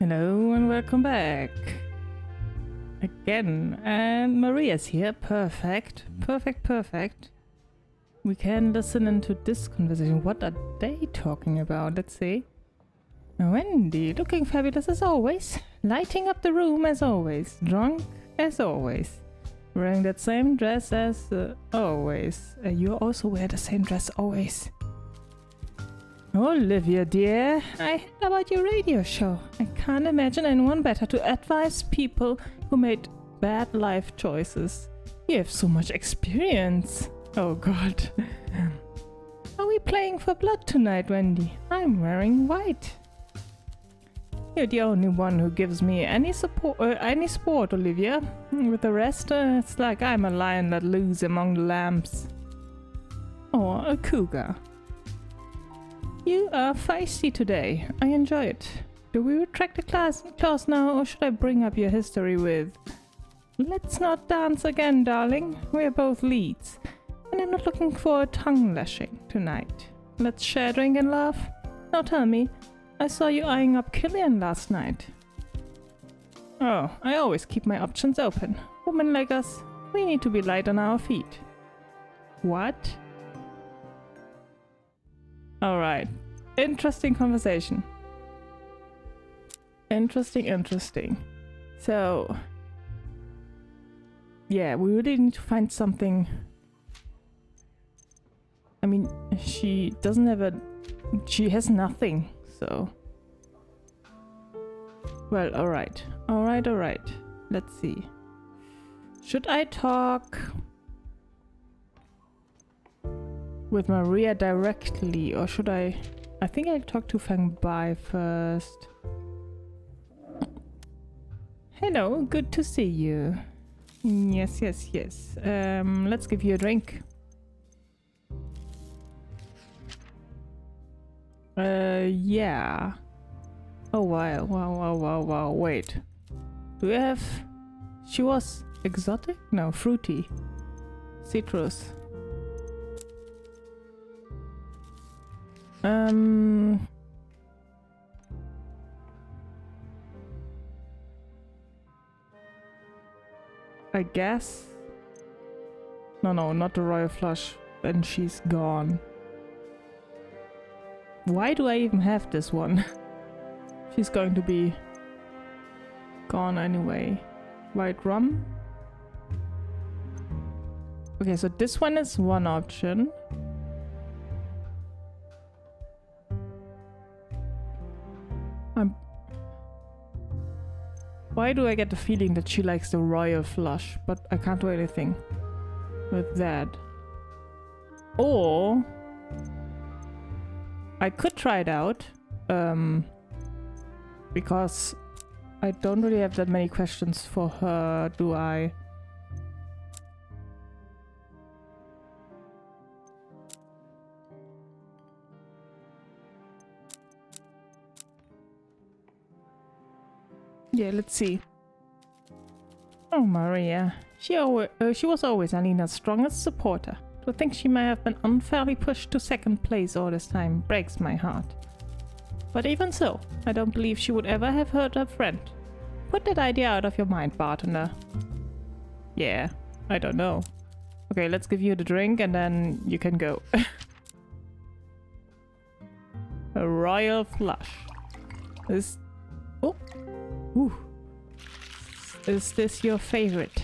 Hello and welcome back. Again, and Maria's here. Perfect. Perfect. We can listen into this conversation. What are they talking about? Let's see. Wendy, looking fabulous as always. Lighting up the room as always. Drunk as always. Wearing that same dress as always. You also wear the same dress always. Olivia, dear, I heard about your radio show. I can't imagine anyone better to advise people who made bad life choices. You have so much experience. Oh god. Are we playing for blood tonight, Wendy? I'm wearing white. You're the only one who gives me any support, any sport, Olivia. With the rest, it's like I'm a lion let loose among the lambs. Or a cougar. You are feisty today. I enjoy it. Do we retract the clause now, or should I bring up your history with... Let's not dance again, darling. We're both leads. And I'm not looking for a tongue lashing tonight. Let's share a drink and laugh. Now tell me, I saw you eyeing up Killian last night. Oh, I always keep my options open. Women like us, we need to be light on our feet. What? Alright. Interesting conversation. Interesting. So... yeah, we really need to find something... I mean, she doesn't have a... she has nothing, so... well, alright. Alright. Let's see. Should I talk... with Maria directly, or should I think I'll talk to Fang Bai first. Hello, good to see you. Yes. Let's give you a drink. Yeah. Oh wow, wait. Do we have... she was exotic? No, fruity. Citrus. I guess... no, not the royal flush. Then she's gone. Why do I even have this one? She's going to be gone anyway. White rum? Okay, so this one is one option. Why do I get the feeling that she likes the royal flush, but I can't do anything with that. Or I could try it out, because I don't really have that many questions for her, do I? Yeah, let's see. Oh, Maria. She was always Alina's strongest supporter. To think she may have been unfairly pushed to second place all this time breaks my heart. But even so, I don't believe she would ever have hurt her friend. Put that idea out of your mind, bartender. Yeah, I don't know. Okay, let's give you the drink and then you can go. A royal flush. This... oh. Ooh. Is this your favorite?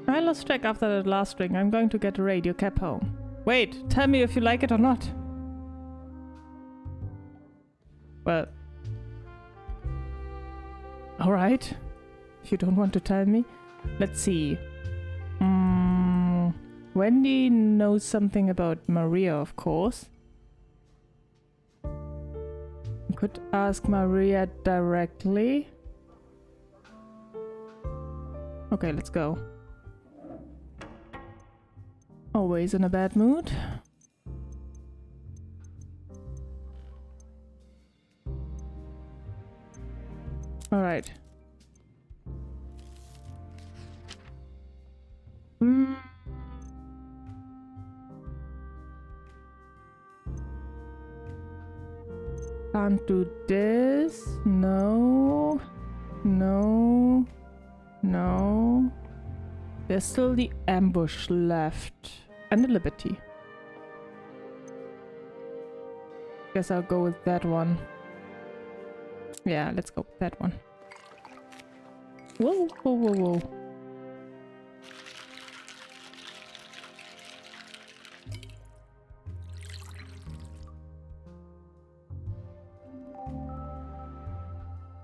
I lost track after the last drink. I'm going to get a radio cab home. Wait, tell me if you like it or not. Well... alright. If you don't want to tell me. Let's see. Wendy knows something about Maria, of course. I could ask Maria directly. Okay, let's go. Always in a bad mood. Alright. can't do this. No. No. No. There's still the ambush left. And the liberty. Guess I'll go with that one. Yeah, let's go with that one. Whoa, whoa, whoa, whoa.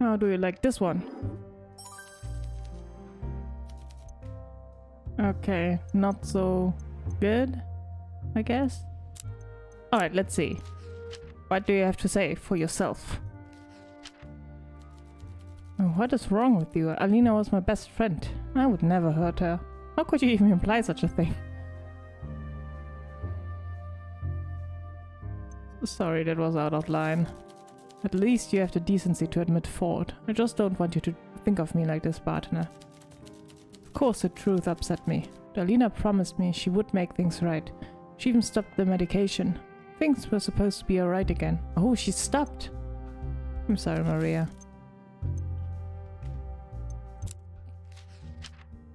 How do you like this one? Okay, not so good, I guess. Alright, let's see. What do you have to say for yourself? Oh, what is wrong with you? Alina was my best friend. I would never hurt her. How could you even imply such a thing? Sorry, that was out of line. At least you have the decency to admit fault. I just don't want you to think of me like this, partner. Of course the truth upset me. Alina promised me she would make things right. She even stopped the medication. Things were supposed to be alright again. Oh, she stopped! I'm sorry, Maria.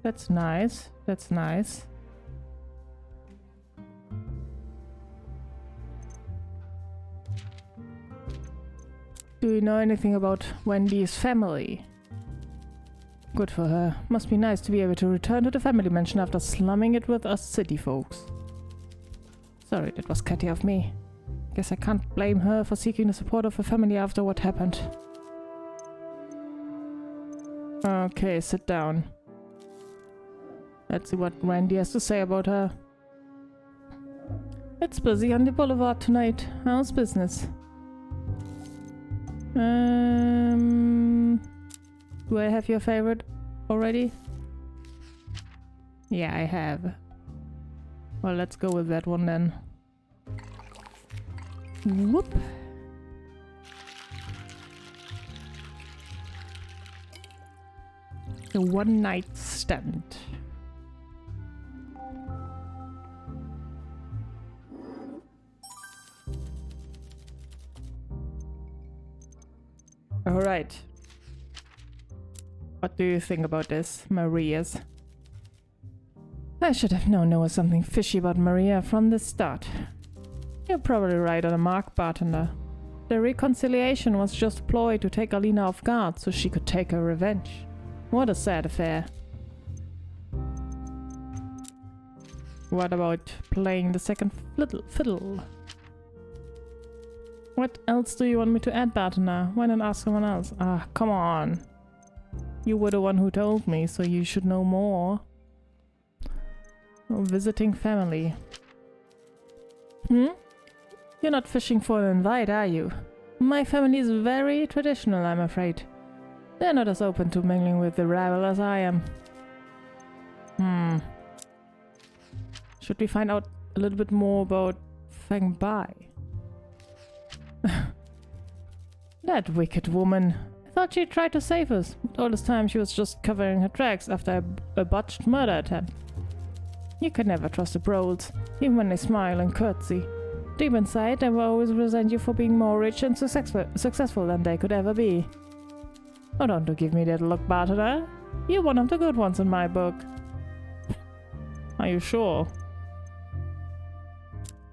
That's nice. That's nice. Do you know anything about Wendy's family? Good for her. Must be nice to be able to return to the family mansion after slumming it with us city folks. Sorry, that was catty of me. Guess I can't blame her for seeking the support of her family after what happened. Okay, sit down. Let's see what Randy has to say about her. It's busy on the boulevard tonight. How's business? Do I have your favorite already? Yeah, I have. Well, let's go with that one then. Whoop. The one night stand. Alright. What do you think about this, Maria's? I should have known there was something fishy about Maria from the start. You're probably right on the mark, bartender. The reconciliation was just a ploy to take Alina off guard so she could take her revenge. What a sad affair. What about playing the second fiddle? What else do you want me to add, bartender? Why not ask someone else? Ah, come on. You were the one who told me, so you should know more. Oh, visiting family. You're not fishing for an invite, are you? My family is very traditional, I'm afraid. They're not as open to mingling with the rabble as I am. Should we find out a little bit more about Feng Bai? That wicked woman. I thought she tried to save us, but all this time she was just covering her tracks after a botched murder attempt. You can never trust the Broles, even when they smile and curtsy. Deep inside, they will always resent you for being more rich and successful than they could ever be. Oh, don't give me that look, bartender. You're one of the good ones in my book. Are you sure?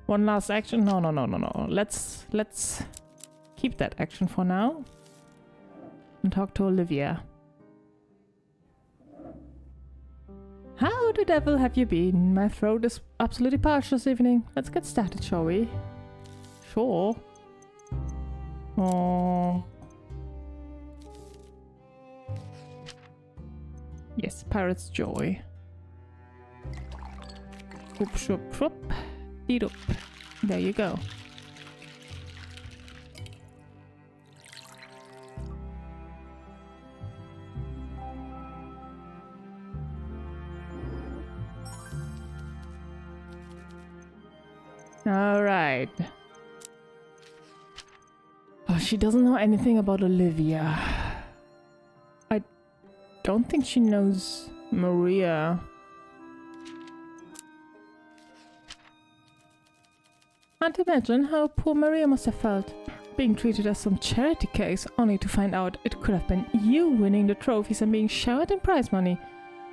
One last action? No. Let's keep that action for now. And talk to Olivia. How the devil have you been? My throat is absolutely parched this evening. Let's get started, shall we? Sure. Oh. Yes, Pirate's Joy. Whoop, shoop, shoop. Deed-oop. There you go. Alright. Oh, she doesn't know anything about Olivia. I don't think she knows Maria. Can't imagine how poor Maria must have felt. being treated as some charity case, only to find out it could have been you winning the trophies and being showered in prize money.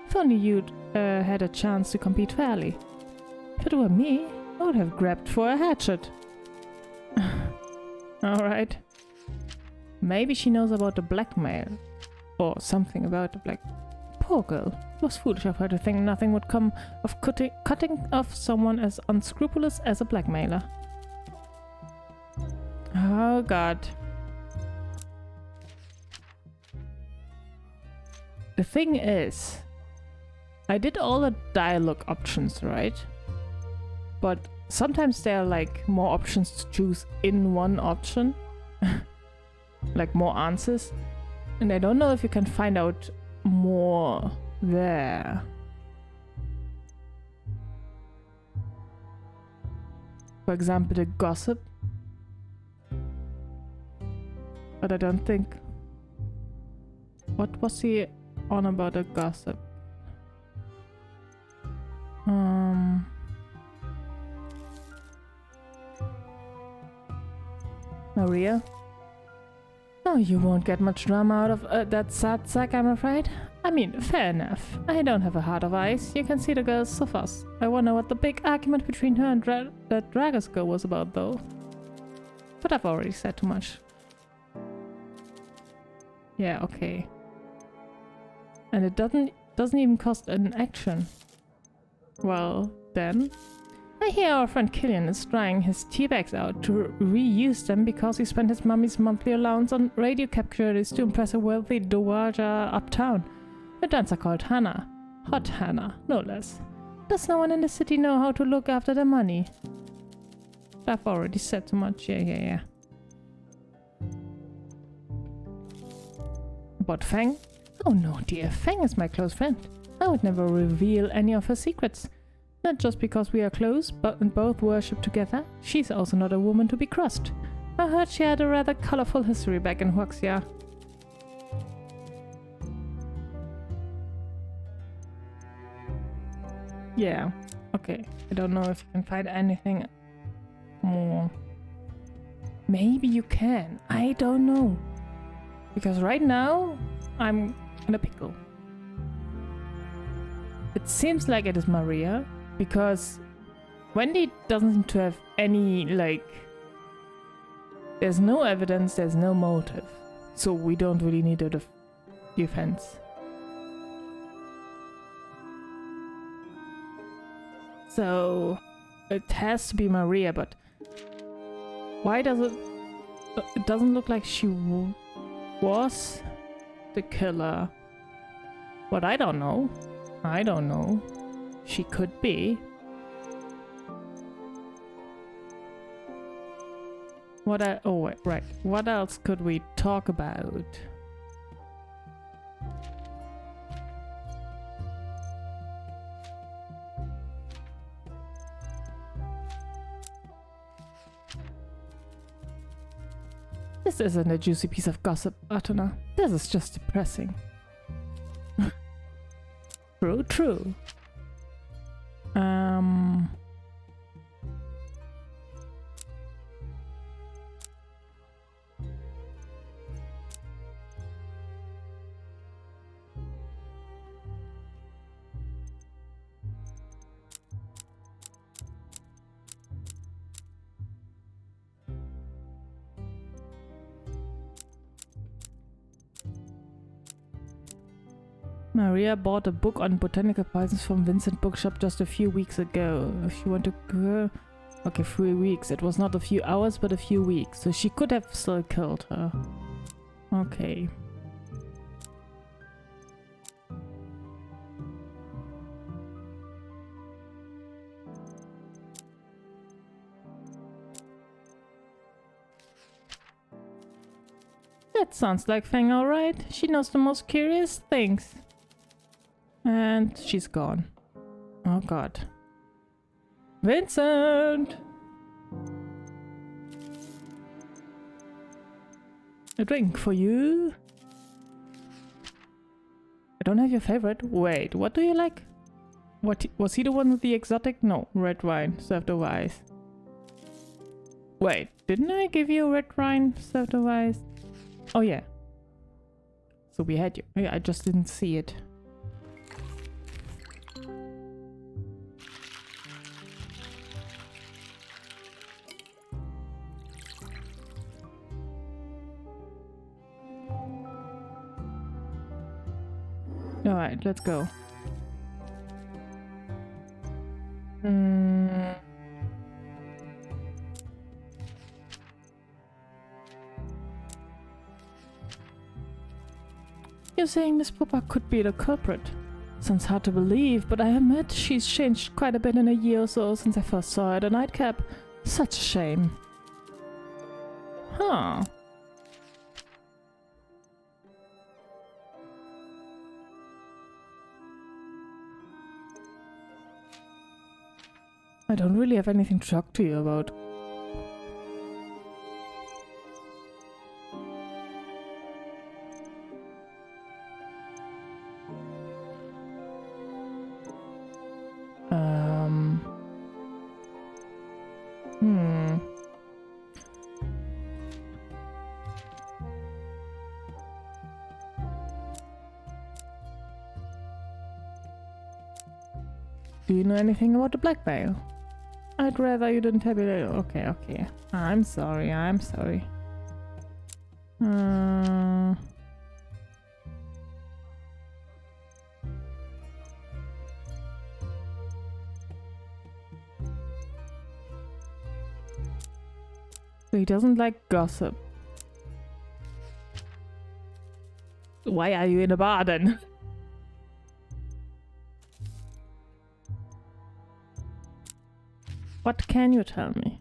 If only you'd had a chance to compete fairly. If it were me, I would have grabbed for a hatchet. Alright. Maybe she knows about the blackmail. Or something about the black... Poor girl. It was foolish of her to think nothing would come of cutting off someone as unscrupulous as a blackmailer. Oh god. The thing is, I did all the dialogue options, right? But sometimes there are like more options to choose in one option. Like more answers. And I don't know if you can find out more there. For example, the gossip. But I don't think... What was he on about the gossip? Maria? Oh, you won't get much drama out of that sad sack, I'm afraid. I mean, fair enough. I don't have a heart of ice. You can see the girl suffers. I wonder what the big argument between her and that Dragus girl was about, though. But I've already said too much. Yeah, okay. And it doesn't even cost an action. Well, then... I hear our friend Killian is trying his tea bags out to reuse them because he spent his mummy's monthly allowance on radio captures to impress a wealthy dowager uptown. The dancer called Hannah. Hot Hannah, no less. Does no one in the city know how to look after their money? I've already said too much. Yeah. About Fang? Oh no, dear. Fang is my close friend. I would never reveal any of her secrets. Not just because we are close, but both worship together. She's also not a woman to be crossed. I heard she had a rather colorful history back in Huaxia. Yeah, okay. I don't know if you can find anything more. Maybe you can. I don't know. Because right now, I'm in a pickle. It seems like it is Maria. Because Wendy doesn't seem to have any, like... There's no evidence, there's no motive. So we don't really need a defense. So... It has to be Maria, but... Why does it... It doesn't look like she was the killer. But I don't know. I don't know. She could be. Oh, wait, right. What else could we talk about? This isn't a juicy piece of gossip, Atuna. This is just depressing. True. Maria bought a book on botanical poisons from Vincent Bookshop just a few weeks ago. If you want to go... Okay, 3 weeks. It was not a few hours, but a few weeks. So she could have still killed her. Okay. That sounds like Fang, alright. She knows the most curious things. And she's gone. Oh god. Vincent! A drink for you. I don't have your favorite. Wait, what do you like? What was he the one with the exotic? No, red wine served over ice. Wait, didn't I give you a red wine served of ice? Oh yeah. So we had you. Yeah, I just didn't see it. Alright, let's go. You're saying Miss Popper could be the culprit. Sounds hard to believe, but I admit she's changed quite a bit in a year or so since I first saw her at a nightcap. Such a shame. Huh. I don't really have anything to talk to you about. Do you know anything about the blackmail? I'd rather you didn't tell me that. Okay, okay. I'm sorry, I'm sorry. So he doesn't like gossip. Why are you in a bar then? What can you tell me?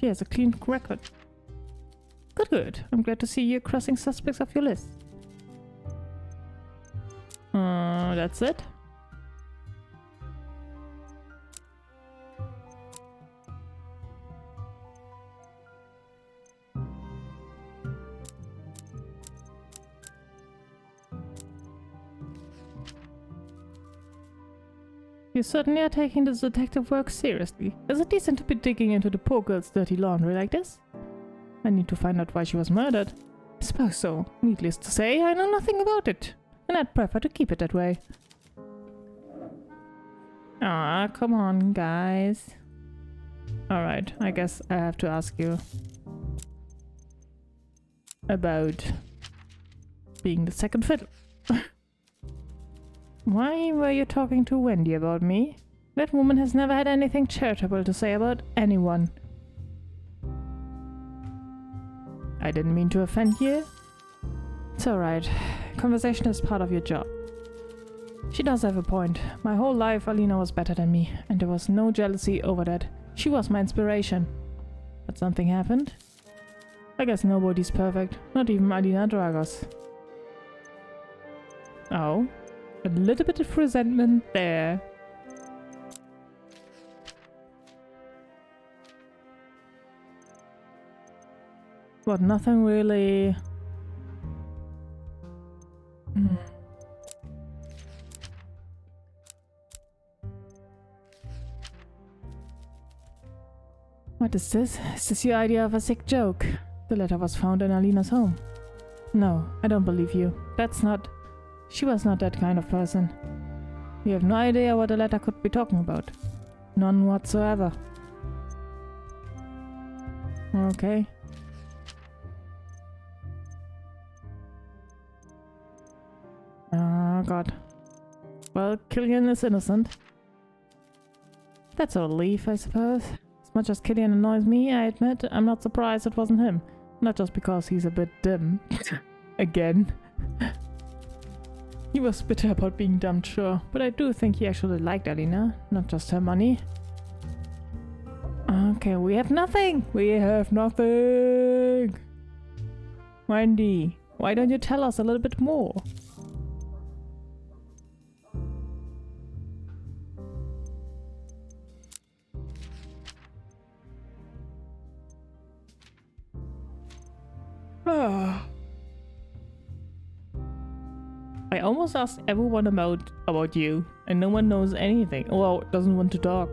She has a clean record. Good, good. I'm glad to see you crossing suspects off your list. That's it? You certainly are taking this detective work seriously. Is it decent to be digging into the poor girl's dirty laundry like this? I need to find out why she was murdered. I suppose so. Needless to say, I know nothing about it. And I'd prefer to keep it that way. Ah, come on, guys. Alright, I guess I have to ask you about being the second fiddle. Why were you talking to Wendy about me? That woman has never had anything charitable to say about anyone. I didn't mean to offend you. It's alright. Conversation is part of your job. She does have a point. My whole life Alina was better than me, and there was no jealousy over that. She was my inspiration. But something happened? I guess nobody's perfect, not even Alina Dragos. Oh? A little bit of resentment there. But nothing really... What is this? Is this your idea of a sick joke? The letter was found in Alina's home. No, I don't believe you. That's not... She was not that kind of person. You have no idea what the letter could be talking about. None whatsoever. Okay. Oh god. Well, Killian is innocent. That's a relief, I suppose. As much as Killian annoys me, I admit, I'm not surprised it wasn't him. Not just because he's a bit dim. Again. He was bitter about being dumped, sure, but I do think he actually liked Alina, not just her money. Okay, we have nothing! We have nothing! Wendy, why don't you tell us a little bit more? I almost asked everyone about you, and no one knows anything. Well, doesn't want to talk.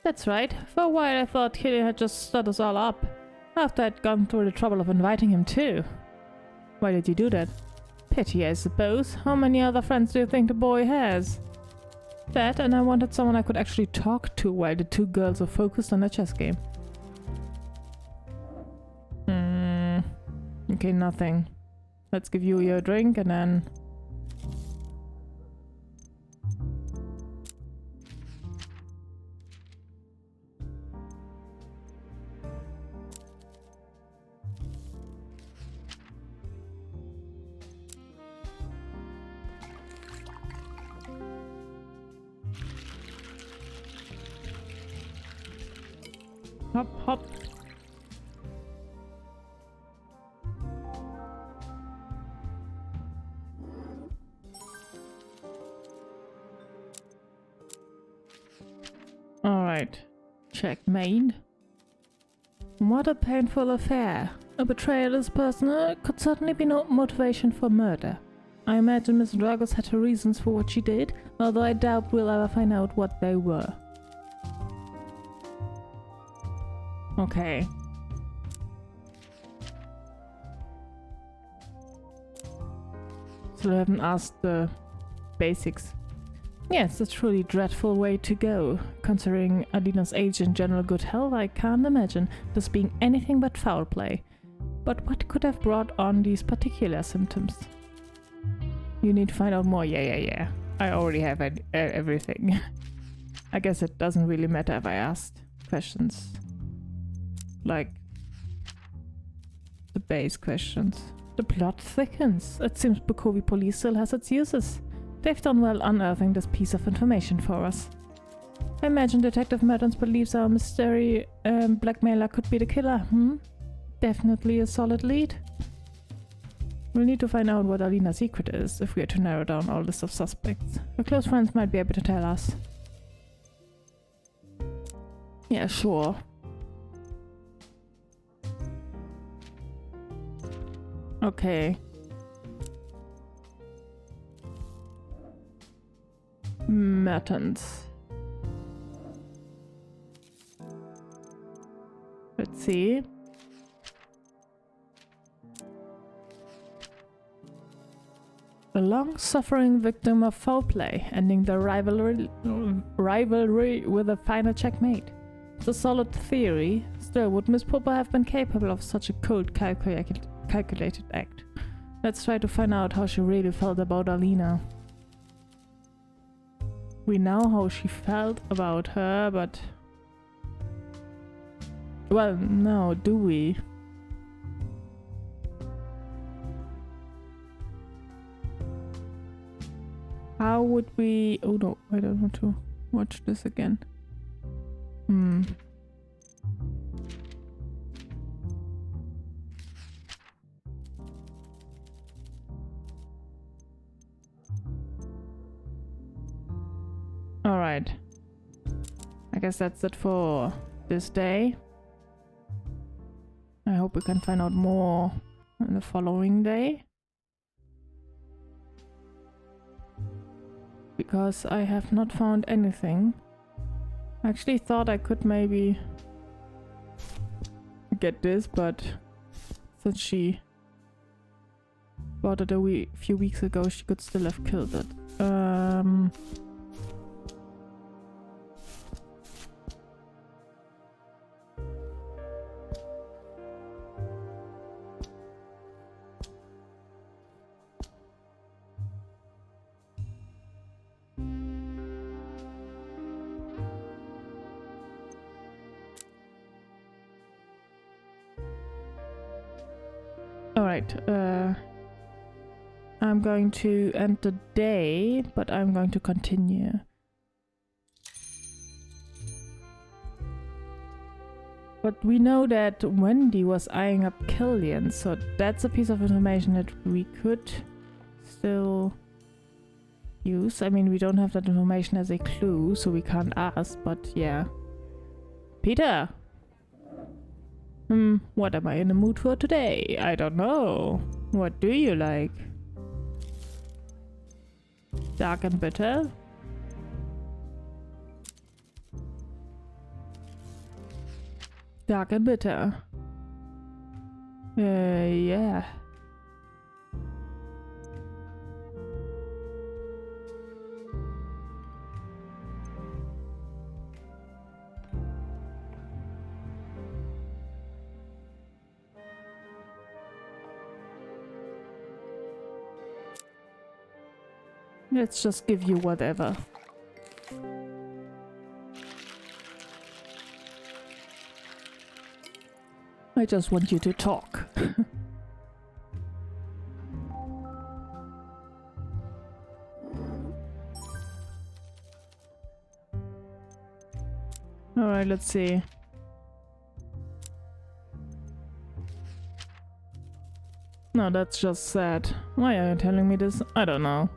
That's right. For a while I thought Killian had just stood us all up. After I'd gone through the trouble of inviting him too. Why did you do that? Pity, I suppose. How many other friends do you think the boy has? That, and I wanted someone I could actually talk to while the two girls were focused on their chess game. Okay, nothing. Let's give you your drink and then... Hop, hop. Alright. Checkmate. What a painful affair. A betrayal is personal, could certainly be no motivation for murder. I imagine Miss Dragos had her reasons for what she did, although I doubt we'll ever find out what they were. Okay. So I haven't asked the basics. Yes, a truly dreadful way to go. Considering Alina's age and general good health, I can't imagine this being anything but foul play. But what could have brought on these particular symptoms? You need to find out more. Yeah. I already have everything. I guess it doesn't really matter if I asked questions. Like the base questions. The plot thickens. It seems Bukovi police still has its uses. They've done well unearthing this piece of information for us. I imagine Detective Mertens believes our mystery blackmailer could be the killer, Definitely a solid lead. We'll need to find out what Alina's secret is if we are to narrow down our list of suspects. Her close friends might be able to tell us. Yeah, sure. Okay. Mertens. Let's see. A long-suffering victim of foul play, ending the rivalry with a final checkmate. It's a solid theory. Still, would Miss Popper have been capable of such a cold, calculated act? Let's try to find out how she really felt about Alina. We know how she felt about her, but... Well, no, do we? How would we... Oh no, I don't want to watch this again. Alright. I guess that's it for this day. I hope we can find out more on the following day. Because I have not found anything. I actually thought I could maybe get this, but since she bought it a few weeks ago, she could still have killed it. Alright, I'm going to end the day, but I'm going to continue. But we know that Wendy was eyeing up Killian, so that's a piece of information that we could still use. I mean, we don't have that information as a clue, so we can't ask, but yeah. Peter! What am I in the mood for today? I don't know. What do you like? Dark and bitter? Dark and bitter. Yeah. Let's just give you whatever. I just want you to talk. Alright, let's see. No, that's just sad. Why are you telling me this? I don't know.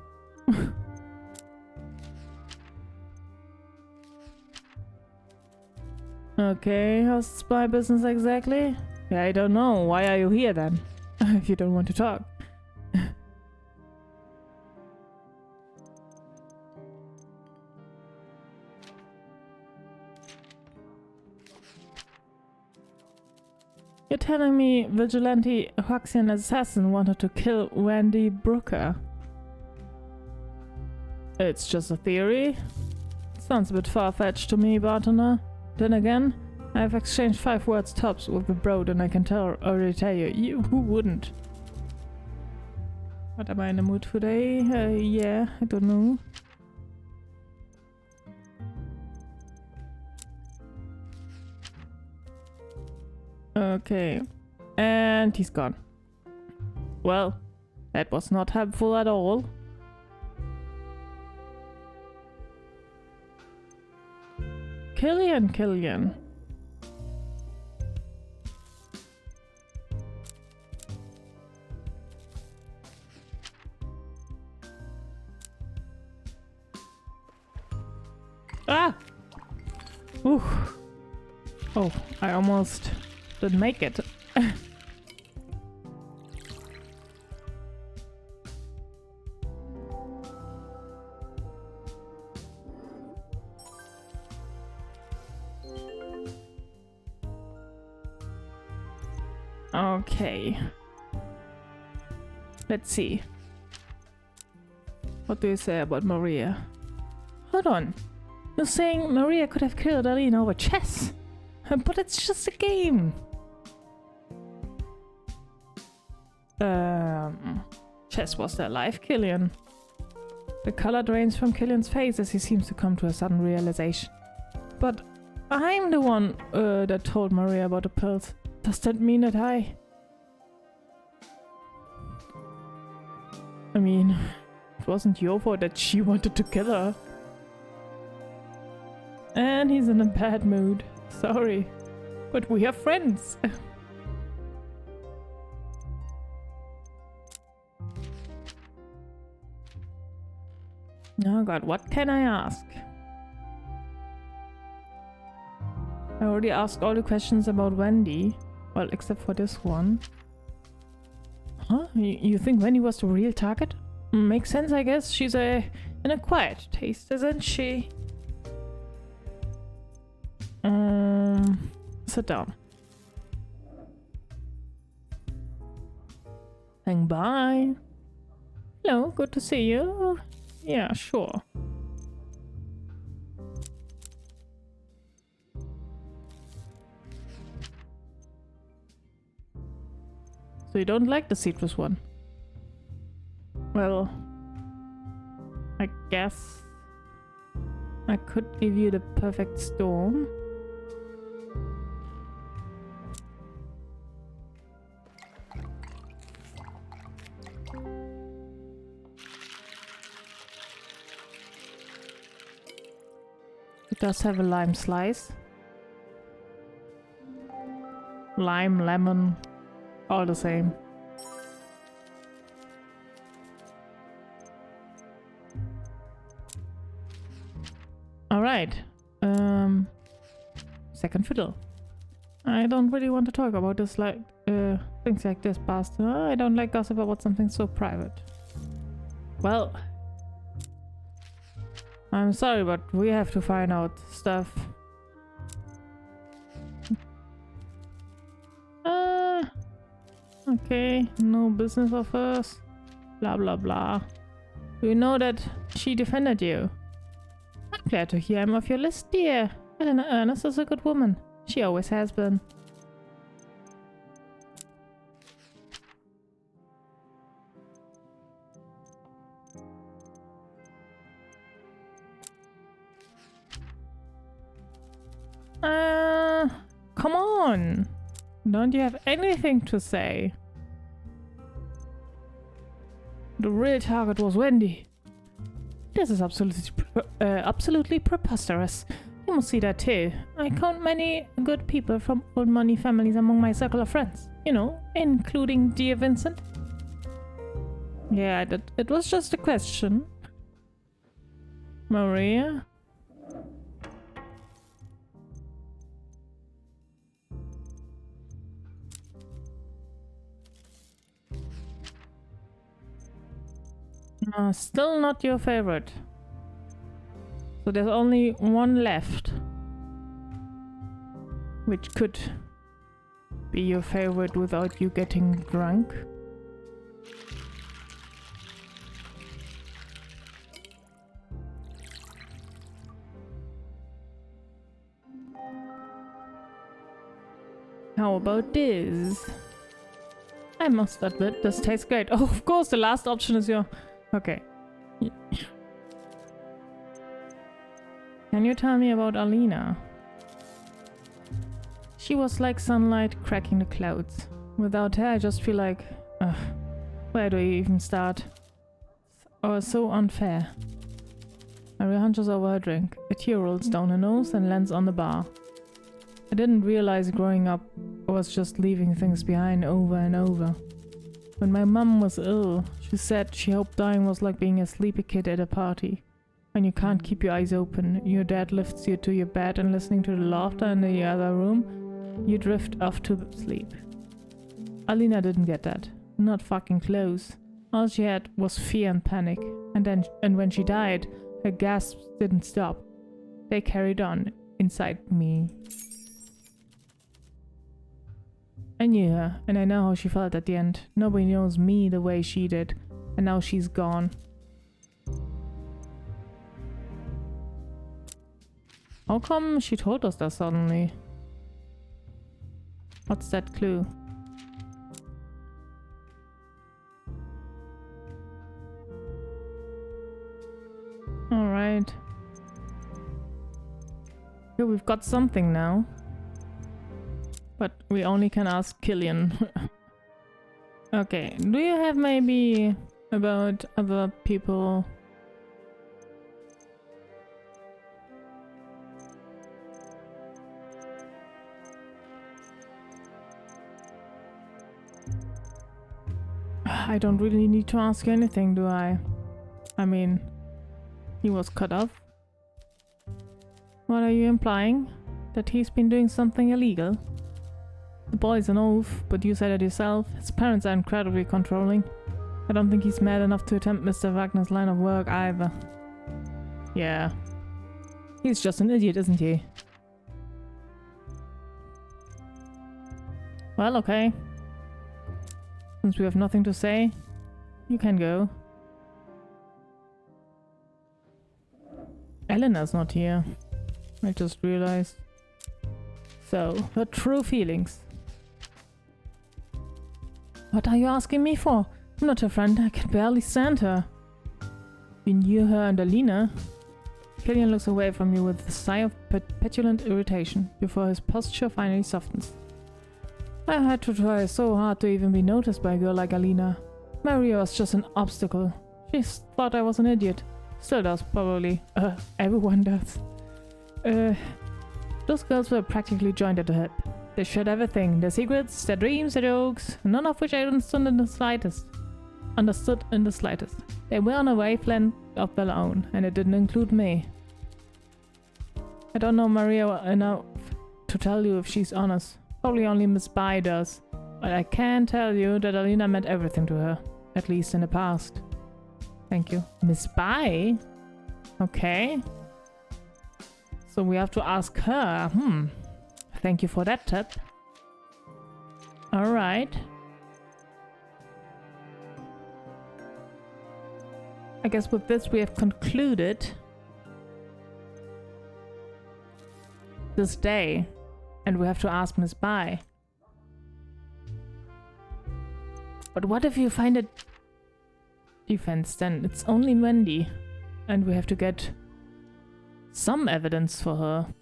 Okay, how's the spy business exactly? Yeah, I don't know. Why are you here then? If you don't want to talk. You're telling me vigilante Huxian assassin wanted to kill Wendy Brooker? It's just a theory. Sounds a bit far-fetched to me, Bartender. Then again, I've exchanged 5 words tops with the Broad and I can already tell you, who wouldn't? What am I in the mood for today? Yeah, I don't know. Okay, and he's gone. Well, that was not helpful at all. Killian. Ah! Ooh. Oh, I almost didn't make it. Okay. Let's see. What do you say about Maria? Hold on. You're saying Maria could have killed Aline over chess? But it's just a game. Chess was their life, Killian. The color drains from Killian's face as he seems to come to a sudden realization. But I'm the one that told Maria about the pills. Does that mean that I mean, it wasn't your fault that she wanted to kill her. And he's in a bad mood. Sorry. But we are friends. Oh god, what can I ask? I already asked all the questions about Wendy. Well, except for this one. Huh? You think Wendy was the real target? Makes sense, I guess. She's an acquired taste, isn't she? Sit down. Hang by. Hello, good to see you. Yeah, sure. So you don't like the citrus one? Well, I guess I could give you the perfect storm. It does have a lime slice. Lime, lemon, all the same. Alright. Second fiddle. I don't really want to talk about this things like this, bastard. I don't like gossip about something so private. Well, I'm sorry, but we have to find out stuff. Okay, no business of hers. Blah blah blah. Do you know that she defended you? I'm glad to hear I'm off your list, dear. Eleanor Ernest is a good woman. She always has been. Come on! Don't you have anything to say? The real target was Wendy. This is absolutely preposterous. You must see that too. I count many good people from old money families among my circle of friends. You know, including dear Vincent. Yeah, it was just a question. Maria? Still not your favorite. So there's only one left. Which could be your favorite without you getting drunk. How about this? I must admit, this tastes great. Oh, of course, the last option is your... Okay. Can you tell me about Alina? She was like sunlight cracking the clouds. Without her, I just feel like... where do I even start? Oh, so unfair. Maria hunches over her drink. A tear rolls down her nose and lands on the bar. I didn't realize growing up I was just leaving things behind over and over. When my mum was ill, she said she hoped dying was like being a sleepy kid at a party. When you can't keep your eyes open, your dad lifts you to your bed and listening to the laughter in the other room, you drift off to sleep. Alina didn't get that. Not fucking close. All she had was fear and panic. And when she died, her gasps didn't stop. They carried on inside me. I knew her, and I know how she felt at the end. Nobody knows me the way she did, and now she's gone. How come she told us that suddenly? What's that clue? Alright. Here we've got something now. But we only can ask Killian. Okay, do you have maybe about other people? I don't really need to ask you anything, do I? I mean, he was cut off. What are you implying? That he's been doing something illegal? The boy's an oaf, but you said it yourself. His parents are incredibly controlling. I don't think he's mad enough to attempt Mr. Wagner's line of work either. Yeah. He's just an idiot, isn't he? Well, okay. Since we have nothing to say, you can go. Eleanor's not here. I just realized. So, her true feelings. What are you asking me for? I'm not her friend, I can barely stand her. You knew her and Alina? Killian looks away from you with a sigh of petulant irritation before his posture finally softens. I had to try so hard to even be noticed by a girl like Alina. Maria was just an obstacle. She thought I was an idiot. Still does, probably. Everyone does. Those girls were practically joined at the hip. They shared everything, their secrets, their dreams, their jokes, none of which I understood in the slightest. They were on a wavelength of their own, and it didn't include me. I don't know Maria enough to tell you if she's honest. Probably only Miss Bai does. But I can tell you that Alina meant everything to her. At least in the past. Thank you. Miss Bai? Okay. So we have to ask her. Thank you for that tip. Alright. I guess with this we have concluded this day. And we have to ask Miss Bai. But what if you find a defense? Then it's only Wendy. And we have to get some evidence for her.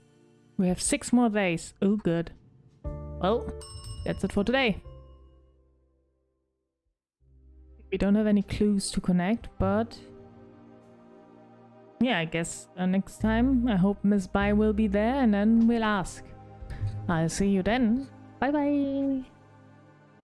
We have 6 more days. Oh, good. Well, that's it for today. We don't have any clues to connect, but yeah, I guess next time I hope Miss Bai will be there and then we'll ask. I'll see you then. Bye bye.